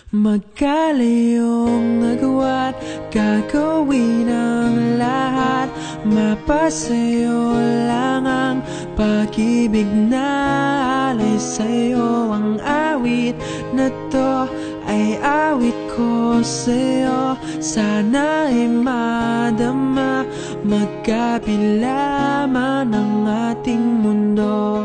Magkalayong agwat, gagawin ang lahat. Mapasayo lang ang pag-ibig na alay sa'yo. Ang awit na to ay awit ko sa'yo. Sana ay madama, magkabila man ang ating mundo.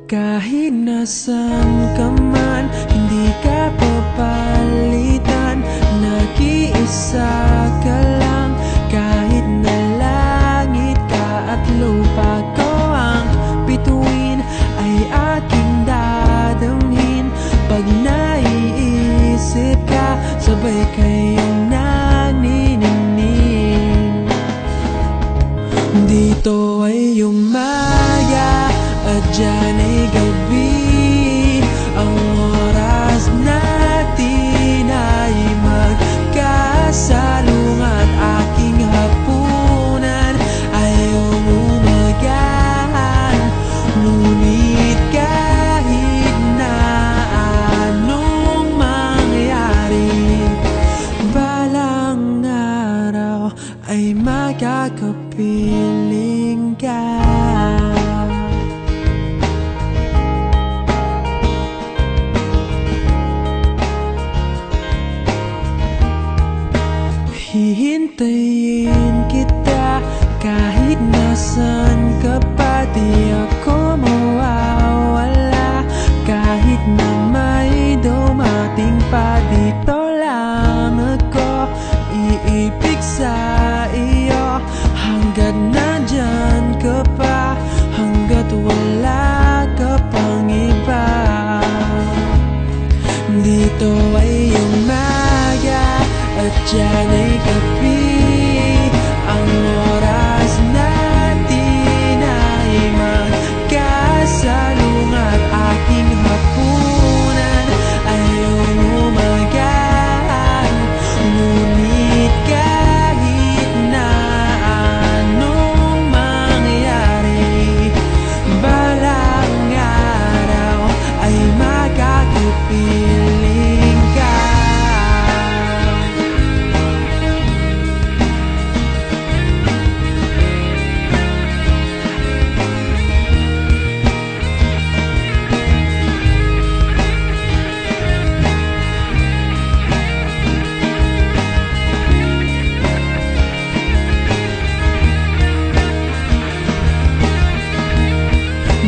Kahit nasan ka man, hindi ka papalitan. Nag-iisa ka lang, kahit na langit ka at lupa ko ang bituin, ay aking dadamhin. Pag naiisip ka, sabay kayong naniningning. Dito ay umaga at dyan ay gabi. Ang oras natin ay magkasalungat. Aking hapunan ay umumagahan. Ngunit kahit na anong mangyari, balang araw ay magkakapiling ka. Hihintayin kita kahit nasan ka pa. Di ako mawawala kahit na may dumating pa. Dito lang ako iibig sa iyo hanggat nandyan ka pa, hanggat wala ka pang iba. Dito ay umaga at dyan ay gabi. Ang oras natin ay magkasalungat. Aking hapunan ay umumagahan. Ngunit kahit na anong mangyari, balang araw ay magkakapiling ka.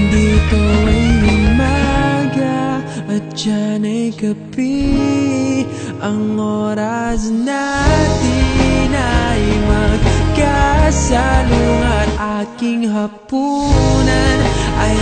Dito ay umaga at dyan ay gabi. Ang oras natin ay magkasalungat. Aking hapunan ay